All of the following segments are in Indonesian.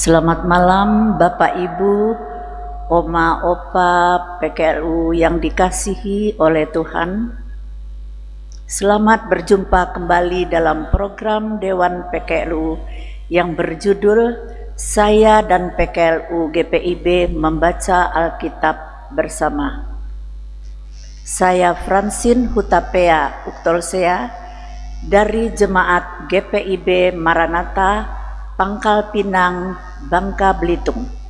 Selamat malam Bapak Ibu, Oma, Opa, PKLU yang dikasihi oleh Tuhan. Selamat berjumpa kembali dalam program Dewan PKLU yang berjudul Saya dan PKLU GPIB Membaca Alkitab Bersama. Saya Francine Hutapea Uktolsea dari Jemaat GPIB Maranatha Pangkal Pinang, Bangka Belitung.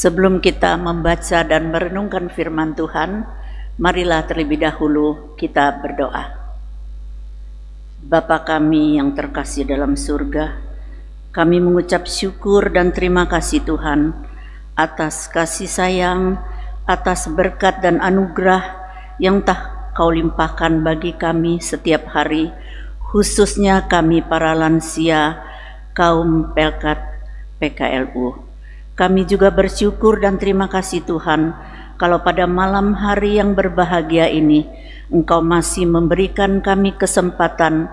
Sebelum kita membaca dan merenungkan firman Tuhan, marilah terlebih dahulu kita berdoa. Bapa kami yang terkasih dalam surga, kami mengucap syukur dan terima kasih Tuhan atas kasih sayang, atas berkat dan anugerah yang tak Kau limpahkan bagi kami setiap hari, khususnya kami para lansia, kaum pelkat PKLU. Kami juga bersyukur dan terima kasih Tuhan, kalau pada malam hari yang berbahagia ini, Engkau masih memberikan kami kesempatan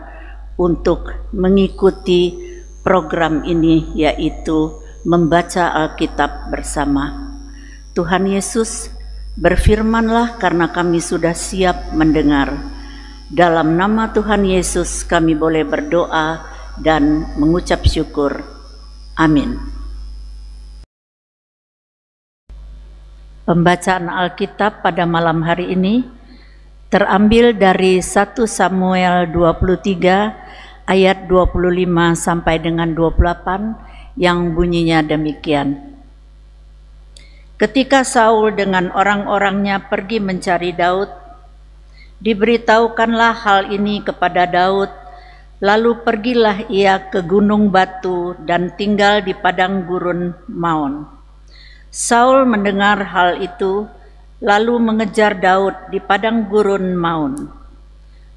untuk mengikuti program ini, yaitu membaca Alkitab bersama. Tuhan Yesus, berfirmanlah karena kami sudah siap mendengar. Dalam nama Tuhan Yesus kami boleh berdoa dan mengucap syukur. Amin. Pembacaan Alkitab pada malam hari ini terambil dari 1 Samuel 23 ayat 25 sampai dengan 28 yang bunyinya demikian. Ketika Saul dengan orang-orangnya pergi mencari Daud, diberitahukanlah hal ini kepada Daud, lalu pergilah ia ke gunung batu dan tinggal di padang gurun Maon. Saul mendengar hal itu, lalu mengejar Daud di padang gurun Maon.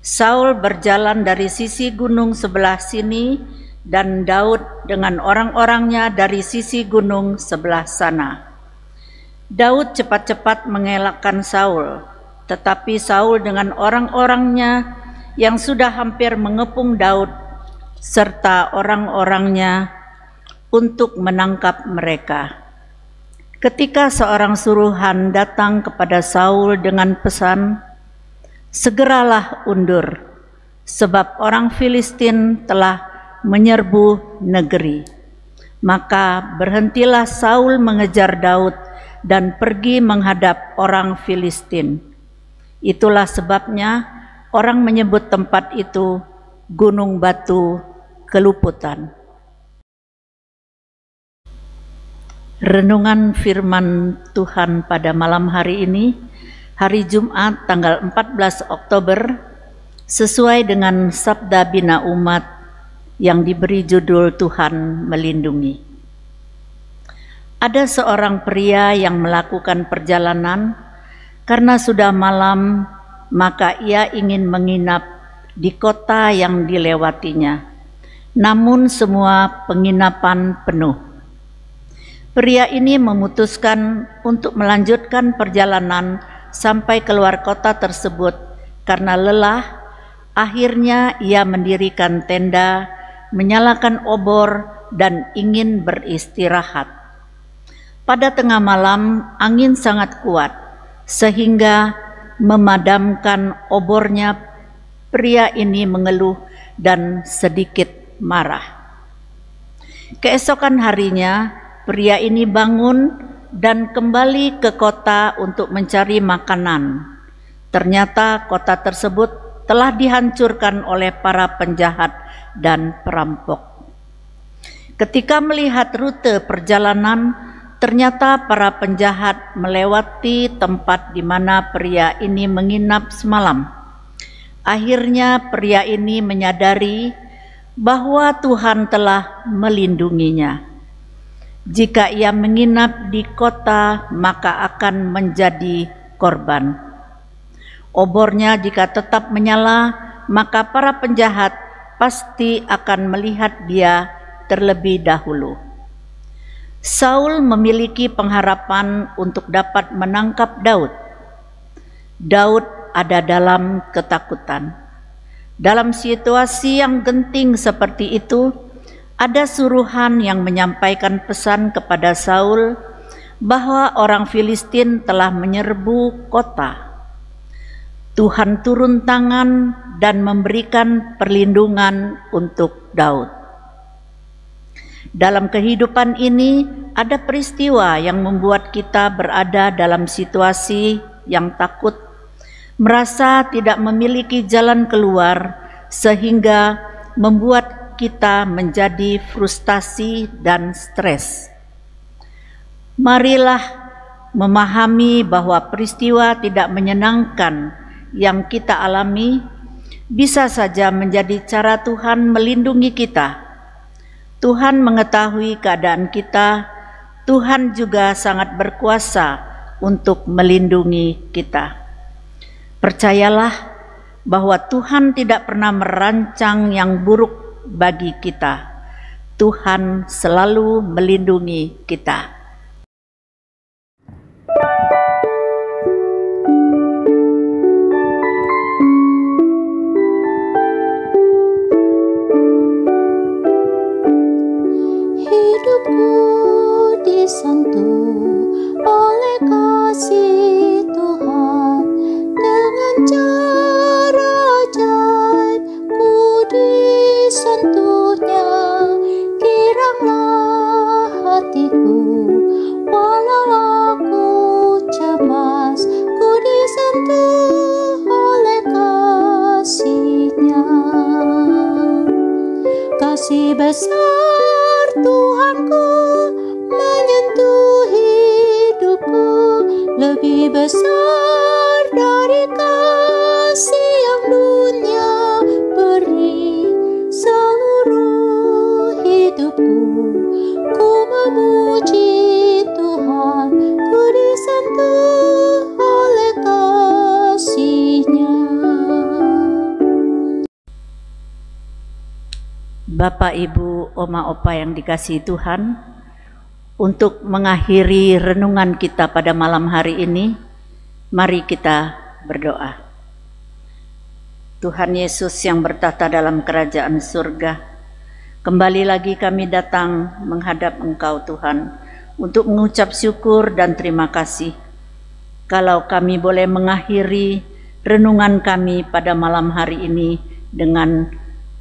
Saul berjalan dari sisi gunung sebelah sini, dan Daud dengan orang-orangnya dari sisi gunung sebelah sana. Daud cepat-cepat mengelakkan Saul, tetapi Saul dengan orang-orangnya yang sudah hampir mengepung Daud serta orang-orangnya untuk menangkap mereka. Ketika seorang suruhan datang kepada Saul dengan pesan, "Segeralah undur, sebab orang Filistin telah menyerbu negeri." Maka berhentilah Saul mengejar Daud dan pergi menghadap orang Filistin. Itulah sebabnya orang menyebut tempat itu Gunung Batu Keluputan. Renungan firman Tuhan pada malam hari ini, hari Jumat tanggal 14 Oktober, sesuai dengan Sabda Bina Umat yang diberi judul Tuhan Melindungi. Ada seorang pria yang melakukan perjalanan karena sudah malam, maka ia ingin menginap di kota yang dilewatinya. Namun semua penginapan penuh. Pria ini memutuskan untuk melanjutkan perjalanan sampai keluar kota tersebut karena lelah. Akhirnya ia mendirikan tenda, menyalakan obor, dan ingin beristirahat. Pada tengah malam, angin sangat kuat, sehingga memadamkan obornya. Pria ini mengeluh dan sedikit marah. Keesokan harinya, pria ini bangun dan kembali ke kota untuk mencari makanan. Ternyata kota tersebut telah dihancurkan oleh para penjahat dan perampok. Ketika melihat rute perjalanan, ternyata para penjahat melewati tempat di mana pria ini menginap semalam. Akhirnya pria ini menyadari bahwa Tuhan telah melindunginya. Jika ia menginap di kota, maka akan menjadi korban. Obornya jika tetap menyala, maka para penjahat pasti akan melihat dia terlebih dahulu. Saul memiliki pengharapan untuk dapat menangkap Daud. Daud ada dalam ketakutan. Dalam situasi yang genting seperti itu, ada suruhan yang menyampaikan pesan kepada Saul bahwa orang Filistin telah menyerbu kota. Tuhan turun tangan dan memberikan perlindungan untuk Daud. Dalam kehidupan ini ada peristiwa yang membuat kita berada dalam situasi yang takut, merasa tidak memiliki jalan keluar, sehingga membuat kita menjadi frustasi dan stres. Marilah memahami bahwa peristiwa tidak menyenangkan yang kita alami bisa saja menjadi cara Tuhan melindungi kita. Tuhan mengetahui keadaan kita. Tuhan juga sangat berkuasa untuk melindungi kita. Percayalah bahwa Tuhan tidak pernah merancang yang buruk bagi kita. Tuhan selalu melindungi kita. Hidupku disentuh oleh kasih Tuhan, dengan cara ajaib ku disentuhnya. Giranglah hatiku walau aku cemas, ku disentuh oleh kasih-Nya. Kasih besar Tuhanku menyentuh hidupku, lebih besar dari kasih yang dunia beri. Seluruh hidupku ku memuji Tuhan, ku disentuh oleh kasih-Nya. Bapak, Ibu, Oma, Opa yang dikasihi Tuhan, untuk mengakhiri renungan kita pada malam hari ini, mari kita berdoa. Tuhan Yesus yang bertata dalam kerajaan surga, kembali lagi kami datang menghadap Engkau Tuhan, untuk mengucap syukur dan terima kasih. Kalau kami boleh mengakhiri renungan kami pada malam hari ini dengan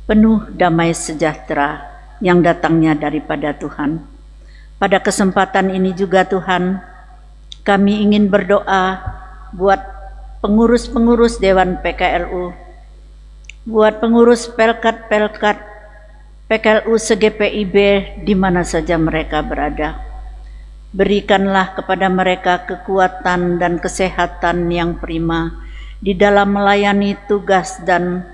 penuh damai sejahtera yang datangnya daripada Tuhan. Pada kesempatan ini juga Tuhan, kami ingin berdoa buat pengurus-pengurus Dewan PKLU, buat pengurus Pelkat-Pelkat PKLU SGPIB di mana saja mereka berada. Berikanlah kepada mereka kekuatan dan kesehatan yang prima di dalam melayani tugas dan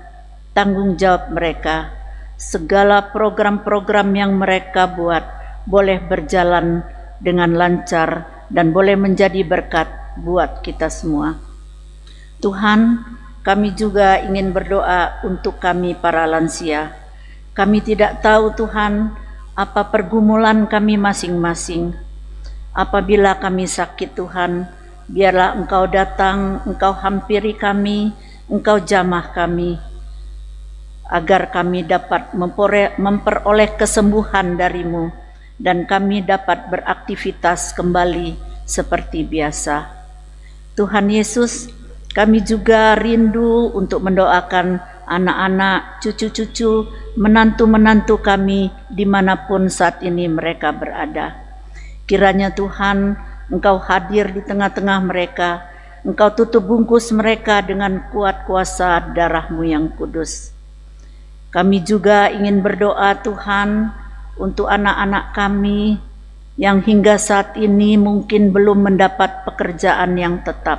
tanggung jawab mereka. Segala program-program yang mereka buat boleh berjalan dengan lancar dan boleh menjadi berkat buat kita semua. Tuhan, kami juga ingin berdoa untuk kami para lansia. Kami tidak tahu Tuhan apa pergumulan kami masing-masing. Apabila kami sakit Tuhan, biarlah Engkau datang, Engkau hampiri kami, Engkau jamah kami, agar kami dapat memperoleh kesembuhan dari-Mu dan kami dapat beraktivitas kembali seperti biasa. Tuhan Yesus, kami juga rindu untuk mendoakan anak-anak, cucu-cucu, menantu-menantu kami dimanapun saat ini mereka berada. Kiranya Tuhan, Engkau hadir di tengah-tengah mereka, Engkau tutup bungkus mereka dengan kuat kuasa darah-Mu yang kudus. Kami juga ingin berdoa Tuhan untuk anak-anak kami yang hingga saat ini mungkin belum mendapat pekerjaan yang tetap.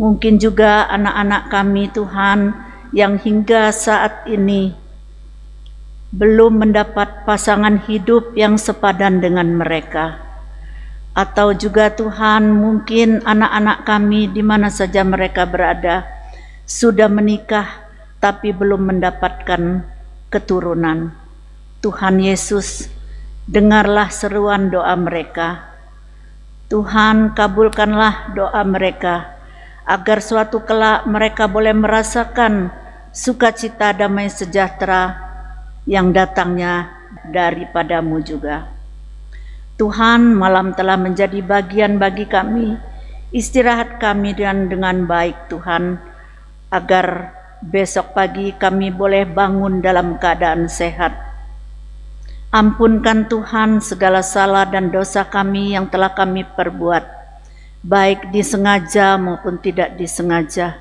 Mungkin juga anak-anak kami Tuhan yang hingga saat ini belum mendapat pasangan hidup yang sepadan dengan mereka. Atau juga Tuhan, mungkin anak-anak kami di mana saja mereka berada sudah menikah tapi belum mendapatkan keturunan. Tuhan Yesus, dengarlah seruan doa mereka. Tuhan, kabulkanlah doa mereka agar suatu kelak mereka boleh merasakan sukacita damai sejahtera yang datangnya daripada-Mu juga. Tuhan, malam telah menjadi bagian bagi kami, istirahat kami dengan baik Tuhan, agar besok pagi kami boleh bangun dalam keadaan sehat. Ampunkan Tuhan segala salah dan dosa kami yang telah kami perbuat, baik disengaja maupun tidak disengaja.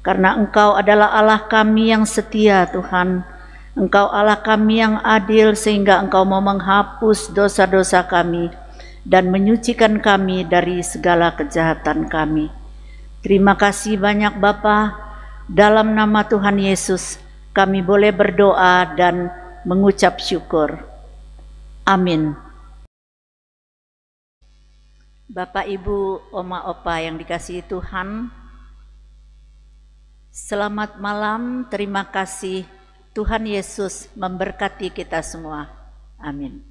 Karena Engkau adalah Allah kami yang setia Tuhan, Engkau Allah kami yang adil, sehingga Engkau mau menghapus dosa-dosa kami dan menyucikan kami dari segala kejahatan kami. Terima kasih banyak Bapa. Dalam nama Tuhan Yesus kami boleh berdoa dan mengucap syukur. Amin. Bapak, Ibu, Oma, Opa yang dikasihi Tuhan, selamat malam. Terima kasih. Tuhan Yesus memberkati kita semua. Amin.